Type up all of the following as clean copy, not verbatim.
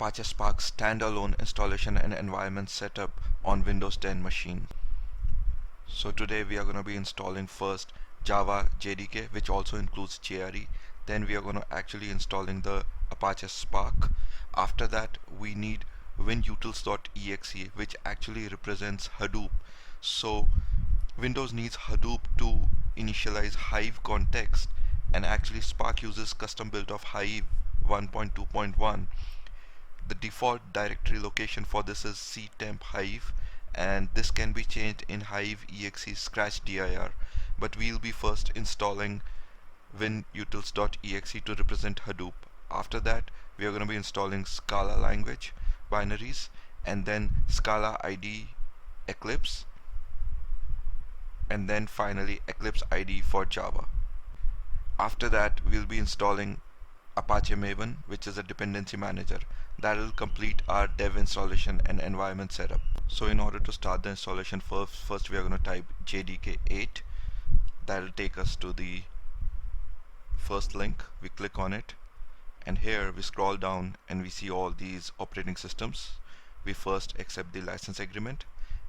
Apache Spark standalone installation and environment setup on Windows 10 machine. So today we are going to be installing first Java JDK, which also includes JRE. Then we are going to actually installing the Apache Spark. After that we need winutils.exe, which actually represents Hadoop. So Windows needs Hadoop to initialize Hive context, and actually Spark uses custom build of Hive 1.2.1. The default directory location for this is ctemp hive, and this can be changed in hive exe scratch dir, but we'll be first installing winutils.exe to represent Hadoop. After that we are going to be installing Scala language binaries, and then Scala ID Eclipse, and then finally Eclipse ID for Java. After that we'll be installing Apache Maven, which is a dependency manager. That will complete our dev installation and environment setup. So in order to start the installation, first we are going to type JDK8. That will take us to the first link. We click on it, and here we scroll down and we see all these operating systems. We first accept the license agreement,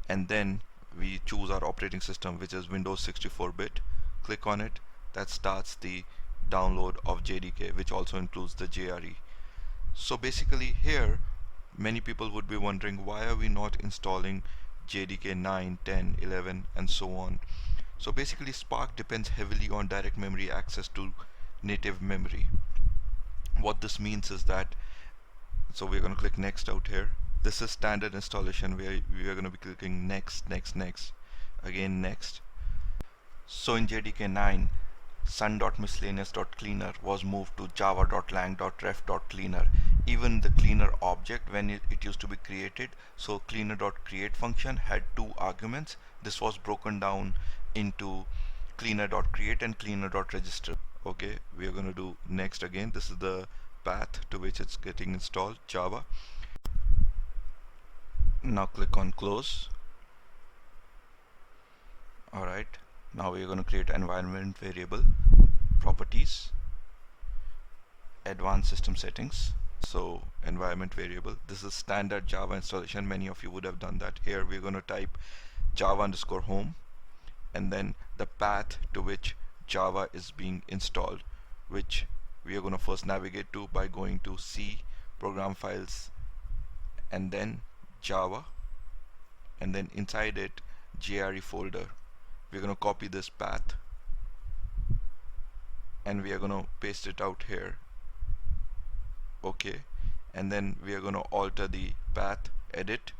and then we choose our operating system, which is Windows 64-bit. Click on it. That starts the download of JDK, which also includes the JRE. So basically here many people would be wondering, why are we not installing JDK 9, 10, 11 and so on. So basically Spark depends heavily on direct memory access to native memory. What this means is that, so we're going to click next out here. This is standard installation where we are going to be clicking next, again next. So in JDK 9, sun.miscellaneous.cleaner was moved to java.lang.ref.cleaner. Even the cleaner object, when it used to be created, so cleaner.create function had two arguments. This was broken down into cleaner.create and cleaner.register. Okay, we are going to do next again. This is the path to which it's getting installed, Java. Now click on close. Alright, now we are going to create environment variable, properties, advanced system settings. So environment variable, this is standard Java installation. Many of you would have done that. Here we're going to type java_home, and then the path to which Java is being installed, which we are going to first navigate to by going to C, program files, and then Java, and then inside it JRE folder. We're going to copy this path and we are going to paste it out here. Okay, and then we are going to alter the path, edit,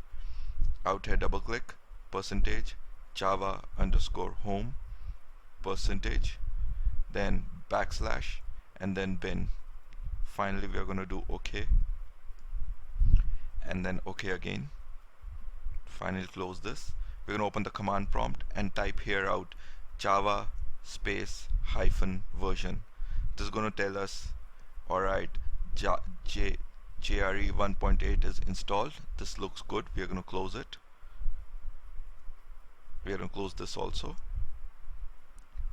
out here double click, %java_home, then backslash, and then bin. Finally we are going to do OK, and then OK again. Finally close this. We're going to open the command prompt and type here out java space hyphen version. This is going to tell us, alright, JRE 1.8 is installed. This looks good. We are going to close it. We are going to close this also.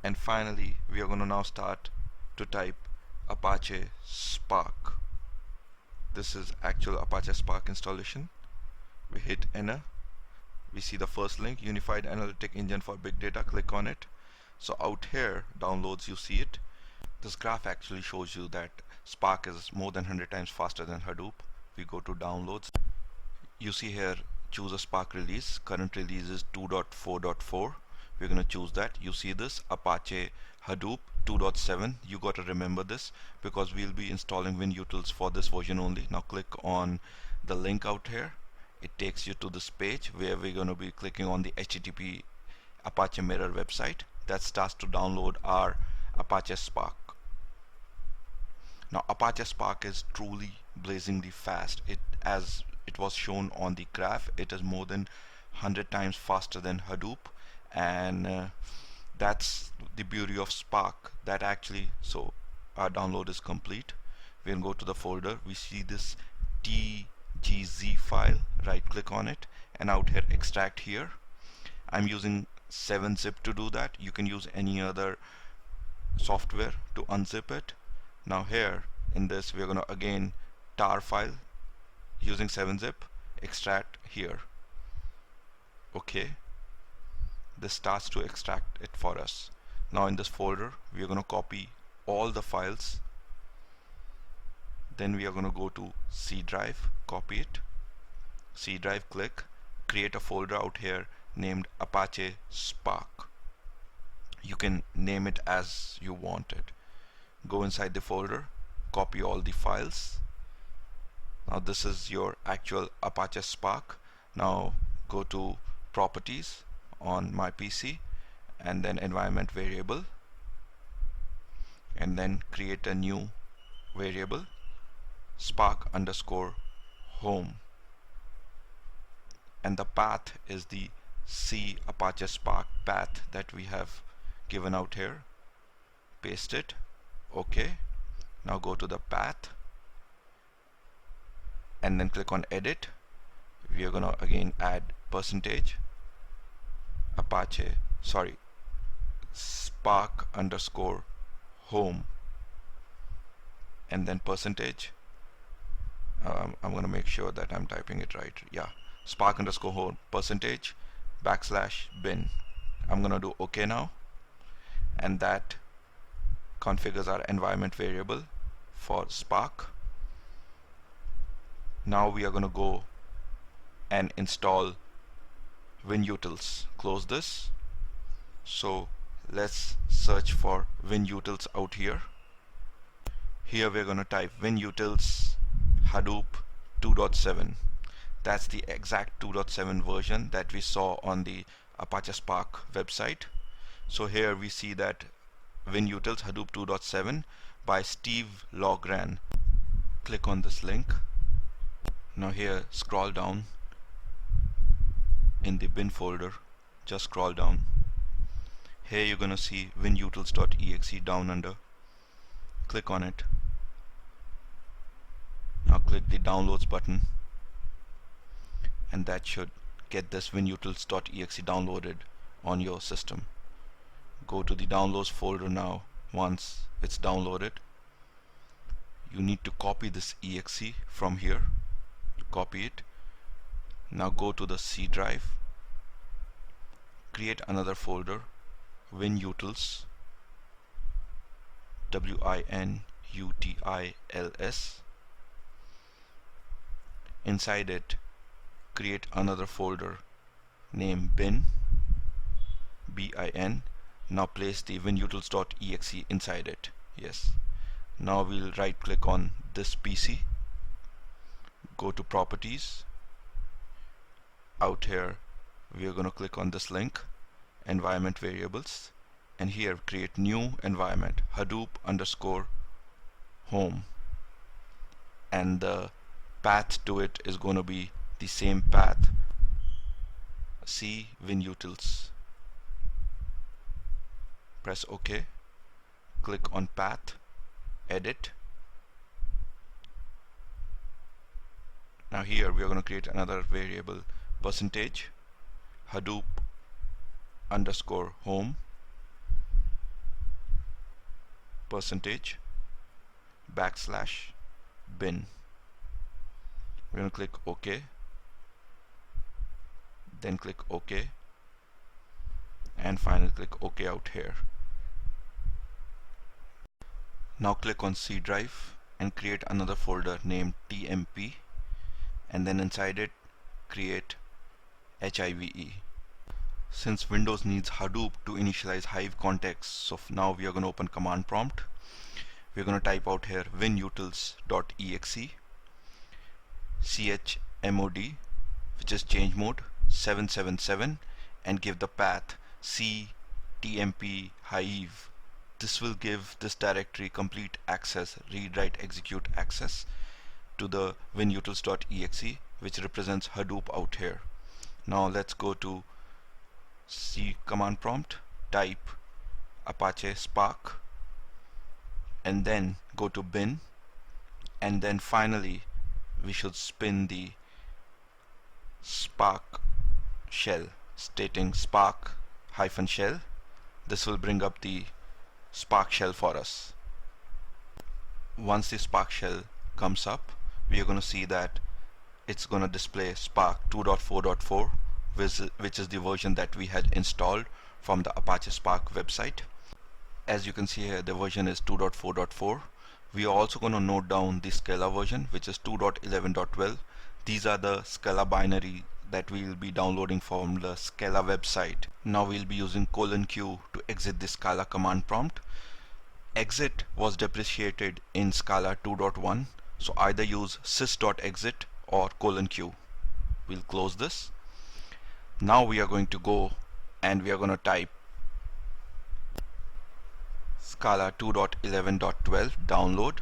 And finally we are going to now start to type Apache Spark. This is actual Apache Spark installation. We hit enter. We see the first link, Unified Analytic Engine for Big Data. Click on it. So out here, downloads, you see it. This graph actually shows you that Spark is more than 100 times faster than Hadoop. We go to downloads. You see here, choose a Spark release. Current release is 2.4.4. We're going to choose that. You see this, Apache Hadoop 2.7. You got to remember this because we'll be installing WinUtils for this version only. Now click on the link out here. It takes you to this page where we're going to be clicking on the HTTP Apache Mirror website. That starts to download our Apache Spark. Now Apache Spark is truly blazingly fast. As it was shown on the graph, it is more than 100 times faster than Hadoop, and that's the beauty of Spark. That actually, so our download is complete. We'll go to the folder. We see this TGZ file, right click on it, and out here extract here. I'm using 7-zip to do that. You can use any other software to unzip it. Now here in this we're going to again tar file, using 7-zip, extract here. Okay, this starts to extract it for us. Now in this folder we are going to copy all the files. Then we are going to go to C drive, copy it, C drive, click, create a folder out here named Apache Spark. You can name it as you want it. Go inside the folder, copy all the files. Now this is your actual Apache Spark. Now go to properties on my PC and then environment variable, and then create a new variable, spark underscore home, and the path is the C Apache Spark path that we have given out here. Paste it. Okay, now go to the path and then click on edit. We are gonna again add percentage spark underscore home, and then percentage. I'm gonna make sure that I'm typing it right. Yeah, spark underscore home percentage \bin. I'm gonna do OK now, and that configures our environment variable for Spark. Now we are gonna go and install WinUtils. Close this. So let's search for WinUtils out here. Here we're gonna type WinUtils Hadoop 2.7. That's the exact 2.7 version that we saw on the Apache Spark website. So here we see that WinUtils Hadoop 2.7 by Steve Logran. Click on this link. Now here scroll down in the bin folder, just scroll down. Here you're gonna see winutils.exe down under. Click on it. Now click the downloads button, and that should get this winutils.exe downloaded on your system. Go to the downloads folder now. Once it's downloaded, you need to copy this exe from here. Copy it. Now go to the C drive, create another folder, WinUtils, WINUTILS. Inside it, create another folder named bin, BIN. Now place the winutils.exe inside it. Yes. Now we'll right click on this PC, go to properties. Out here we are going to click on this link, environment variables, and here create new environment, Hadoop underscore home, and the path to it is going to be the same path, C WinUtils. Press OK, click on path, edit. Now here we are going to create another variable, percentage Hadoop underscore home, percentage \bin. We're going to click OK, then click OK, and finally click OK out here. Now click on C drive and create another folder named TMP, and then inside it create HIVE. Since Windows needs Hadoop to initialize Hive context, so now we are going to open command prompt. We're going to type out here winutils.exe chmod, which is change mode 777, and give the path ctmp hive. This will give this directory complete access, read, write, execute access to the winutils.exe, which represents Hadoop out here. Now let's go to C command prompt, type Apache Spark, and then go to bin, and then finally we should spin the Spark shell stating Spark -shell. This will bring up the Spark shell for us. Once the Spark shell comes up, we are going to see that it's gonna display Spark 2.4.4, which is the version that we had installed from the Apache Spark website. As you can see here, the version is 2.4.4. We are also going to note down the Scala version, which is 2.11.12. These are the Scala binary that we will be downloading from the Scala website. Now we'll be using :q to exit the Scala command prompt. Exit was depreciated in Scala 2.1, so either use sys.exit or :q. We'll close this. Now we are going to go and we are going to type Scala 2.11.12 download.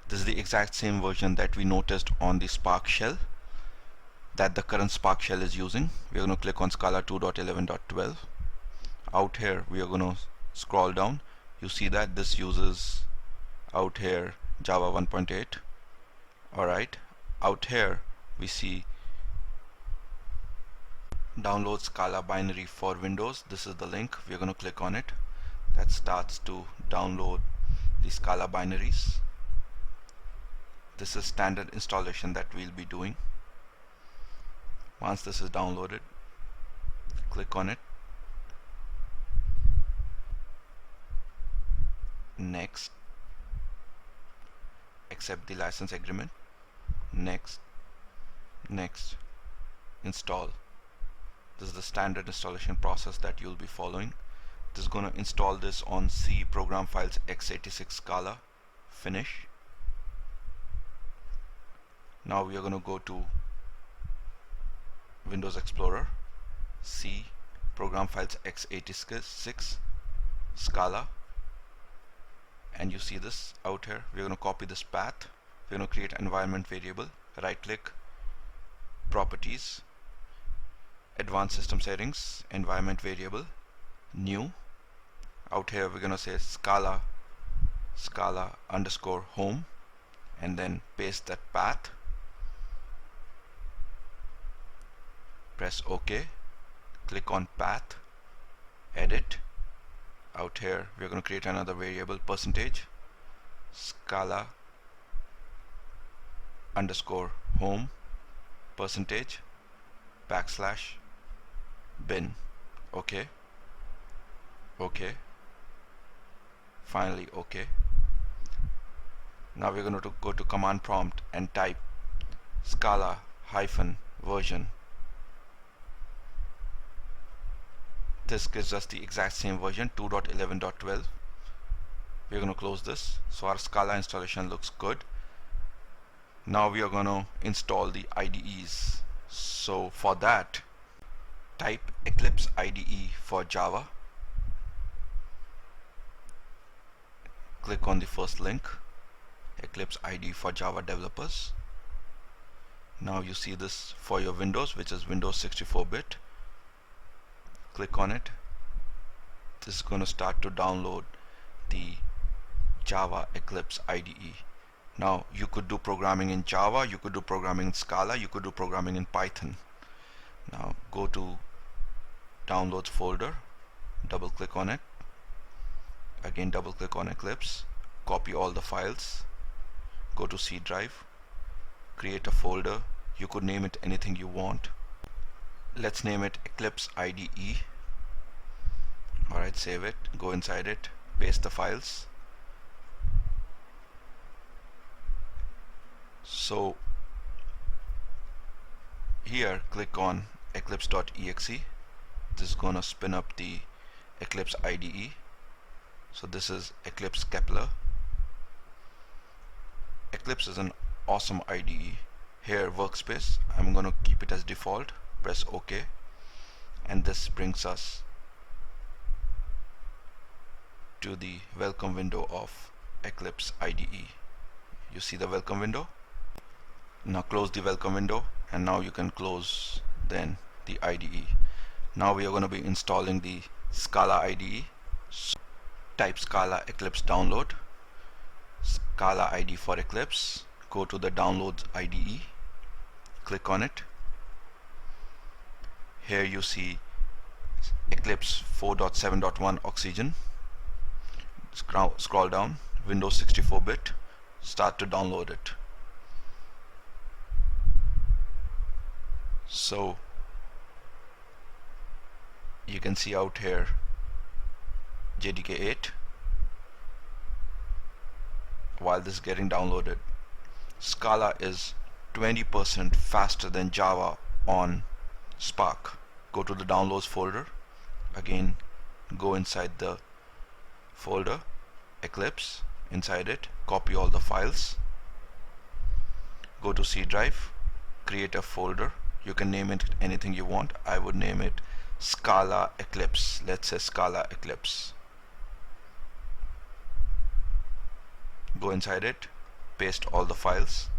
This is the exact same version that we noticed on the Spark shell that the current Spark shell is using. We are going to click on Scala 2.11.12. Out here we are going to scroll down. You see that this uses out here Java 1.8. Alright, out here we see download Scala binary for Windows. This is the link. We are going to click on it. That starts to download the Scala binaries. This is standard installation that we'll be doing. Once this is downloaded, click on it. Next. Accept the license agreement. Next. Next. Install. This is the standard installation process that you'll be following. This is going to install this on C program files x86 Scala. Finish. Now we are going to go to Windows Explorer, C program files x86 Scala, and you see this out here. We're going to copy this path. We're going to create an environment variable. Right click, properties, advanced system settings, environment variable, new. Out here we're going to say Scala underscore home, and then paste that path. Press OK. Click on path, edit. Out here we're going to create another variable, percentage Scala underscore home percentage backslash bin. OK. OK. Finally OK. Now we're going to go to command prompt and type Scala -version. This gives us the exact same version, 2.11.12. We're going to close this. So our Scala installation looks good. Now we are going to install the IDEs. So for that, type Eclipse IDE for Java. Click on the first link, Eclipse IDE for Java developers. Now you see this for your Windows, which is Windows 64-bit. Click on it. This is going to start to download the Java Eclipse IDE. Now you could do programming in Java, you could do programming in Scala, you could do programming in Python. Now go to downloads folder, double click on it, again double click on Eclipse, copy all the files, go to C drive, create a folder. You could name it anything you want. Let's name it Eclipse IDE. Alright, save it, go inside it, paste the files. So here click on eclipse.exe. This is gonna spin up the Eclipse IDE. So this is Eclipse Kepler. Eclipse is an awesome IDE. Here workspace, I'm gonna keep it as default. Press OK, and this brings us to the welcome window of Eclipse IDE. You see the welcome window? Now close the welcome window, and now you can close then the IDE. Now we are going to be installing the Scala IDE. So type Scala Eclipse download, Scala ID for Eclipse, go to the downloads IDE, click on it. Here you see Eclipse 4.7.1 Oxygen. Scroll down, Windows 64-bit, start to download it. So you can see out here JDK 8. While this is getting downloaded, Scala is 20% faster than Java on Spark. Go to the downloads folder. Again, go inside the folder Eclipse. Inside it, copy all the files. Go to C drive, create a folder. You can name it anything you want. I would name it Scala Eclipse. Let's say Scala Eclipse. Go inside it, paste all the files.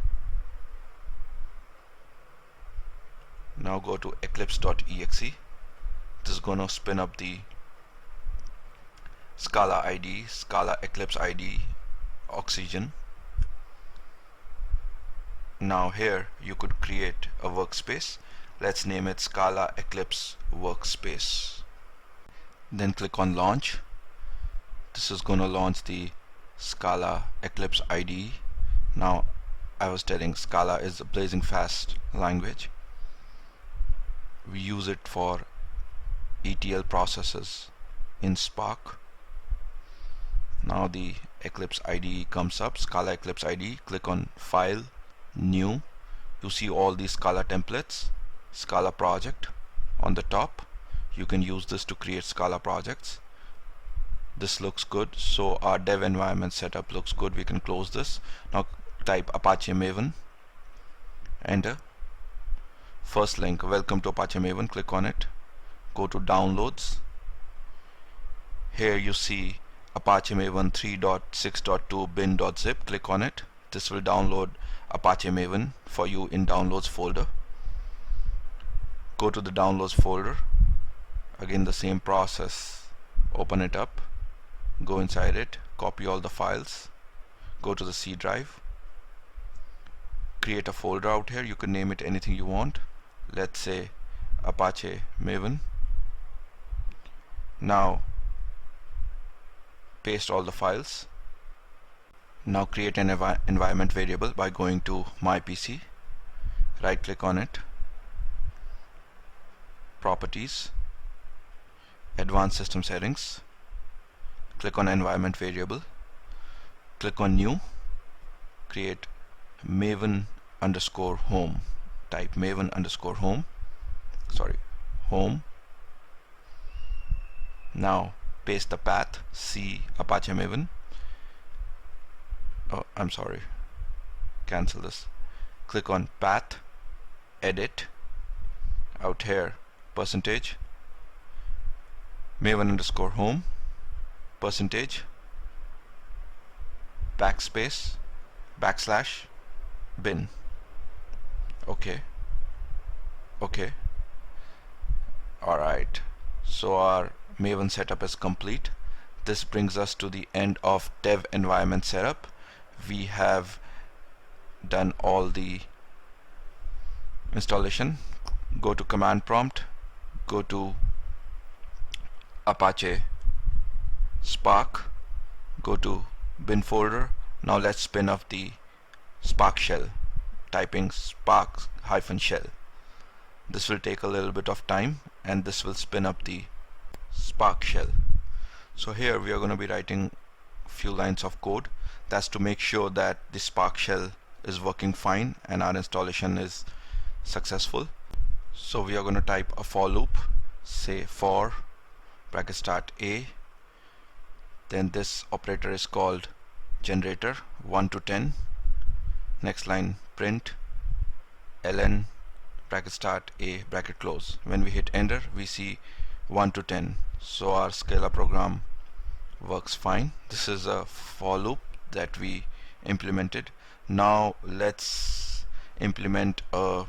Now go to eclipse.exe. This is going to spin up the Scala ID, Scala Eclipse ID, Oxygen. Now here you could create a workspace. Let's name it Scala Eclipse Workspace. Then click on Launch. This is going to launch the Scala Eclipse IDE. Now I was telling Scala is a blazing fast language. We use it for ETL processes in Spark. Now the Eclipse IDE comes up, Scala Eclipse IDE. Click on File, New. You see all these Scala templates, Scala project on the top. You can use this to create Scala projects. This looks good, so our dev environment setup looks good. We can close this. Now type Apache Maven, enter. First link, welcome to Apache Maven. Click on it, go to downloads. Here you see Apache Maven 3.6.2 bin.zip. Click on it. This will download Apache Maven for you in downloads folder. Go to the downloads folder. Again the same process. Open it up, go inside it, copy all the files, go to the C drive, create a folder out here. You can name it anything you want. Let's say Apache Maven. Now paste all the files. Now create an environment variable by going to My PC, right click on it, Properties, Advanced System Settings, click on Environment Variable, click on New, create Maven underscore home. Type Maven underscore home, home. Now paste the path, C Apache Maven. Oh, I'm sorry, cancel this. Click on path, edit, out here percentage, Maven underscore home, percentage, backspace, backslash, bin. Okay. Alright, so our Maven setup is complete. This brings us to the end of dev environment setup. We have done all the installation. Go to command prompt, go to Apache Spark, go to bin folder. Now let's spin up the Spark shell, typing spark-shell. This will take a little bit of time and this will spin up the Spark shell. So here we are going to be writing a few lines of code. That's to make sure that the Spark shell is working fine and our installation is successful. So we are going to type a for loop, say for bracket start a, then this operator is called generator 1 to 10, next line print ln bracket start a bracket close. When we hit enter we see 1 to 10, so our Scala program works fine. This is a for loop that we implemented. Now let's implement a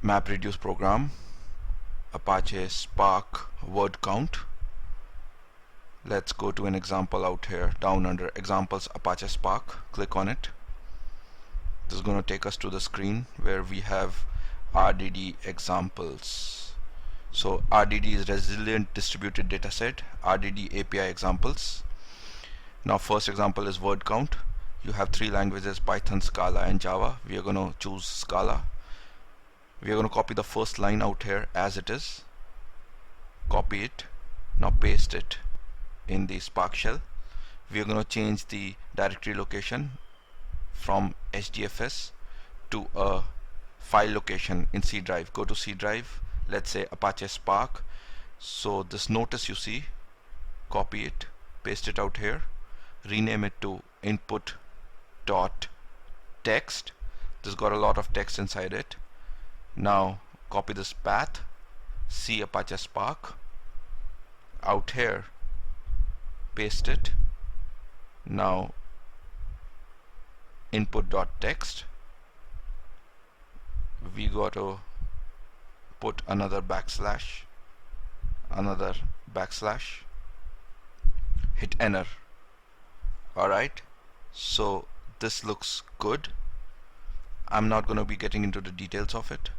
MapReduce program, Apache Spark word count. Let's go to an example out here, down under examples Apache Spark. Click on it. This is going to take us to the screen where we have RDD examples. So RDD is resilient distributed dataset, RDD API examples. Now first example is word count. You have three languages, Python, Scala and Java. We are going to choose Scala. We are going to copy the first line out here as it is. Copy it. Now paste it in the Spark shell. We are going to change the directory location from HDFS to a file location in C drive. Go to C drive, let's say Apache Spark. So this notice you see, copy it, paste it out here, rename it to input.text. This got a lot of text inside it. Now copy this path, C Apache Spark, out here, paste it. Now input.text, we got to put another backslash, hit enter. Alright, so this looks good. I'm not going to be getting into the details of it.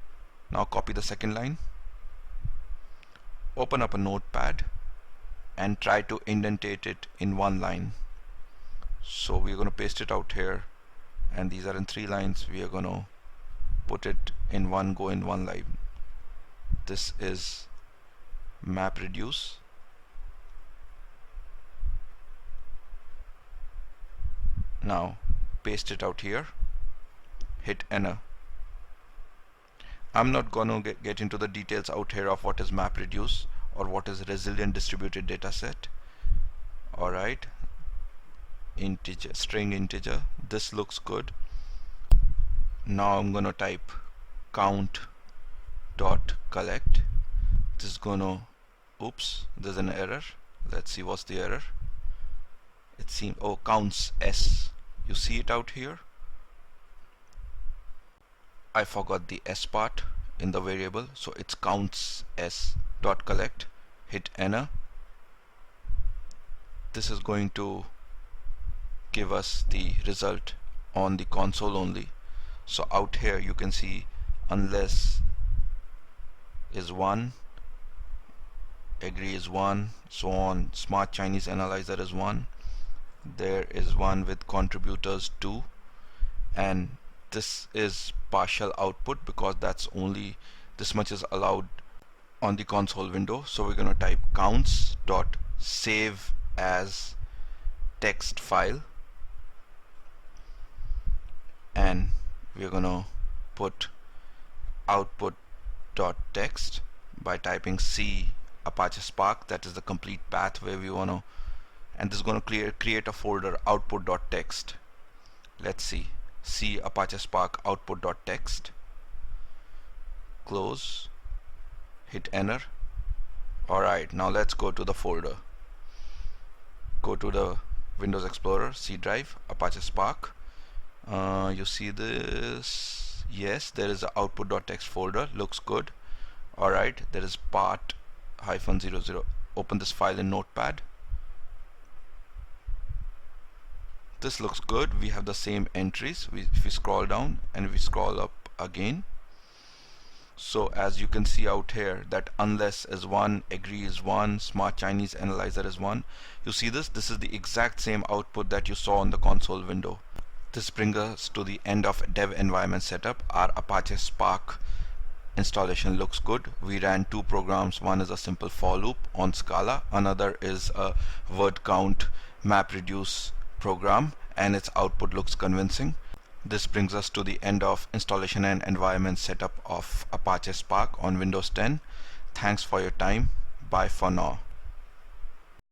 Now copy the second line, open up a notepad and try to indentate it in one line. So we're going to paste it out here, and these are in 3 lines. We are going to put it in one go in one line. This is MapReduce. Now paste it out here, hit enter. I'm not going to get into the details out here of what is MapReduce or what is resilient distributed dataset. Alright, integer, string integer, this looks good. Now I'm gonna type count dot collect. This is gonna, oops, there's an error. Let's see what's the error. It seems, oh, counts s. You see it out here? I forgot the s part in the variable, so it's counts s dot collect. Hit enter. This is going to give us the result on the console only. So out here you can see unless is 1, agree is 1, so on. Smart Chinese analyzer is 1. There is 1 with contributors 2, and this is partial output because that's only this much is allowed on the console window. So we're going to type counts dot save as text file, and we're going to put output.text by typing C Apache Spark. That is the complete path where we want to, and this is going to create a folder output.text. Let's see, C Apache Spark output.text, close, hit enter. Alright, now let's go to the folder. Go to the Windows Explorer, C drive, Apache Spark. You see this? Yes, there is a output.txt folder. Looks good. Alright, there is part -00. Open this file in Notepad. This looks good. We have the same entries. If we scroll down and we scroll up again, so as you can see out here that unless is 1, agree is 1, Smart Chinese analyzer is 1. You see this? This is the exact same output that you saw on the console window. This brings us to the end of dev environment setup. Our Apache Spark installation looks good. We ran 2 programs. One is a simple for loop on Scala, another is a word count MapReduce program, and its output looks convincing. This brings us to the end of installation and environment setup of Apache Spark on Windows 10. Thanks for your time. Bye for now.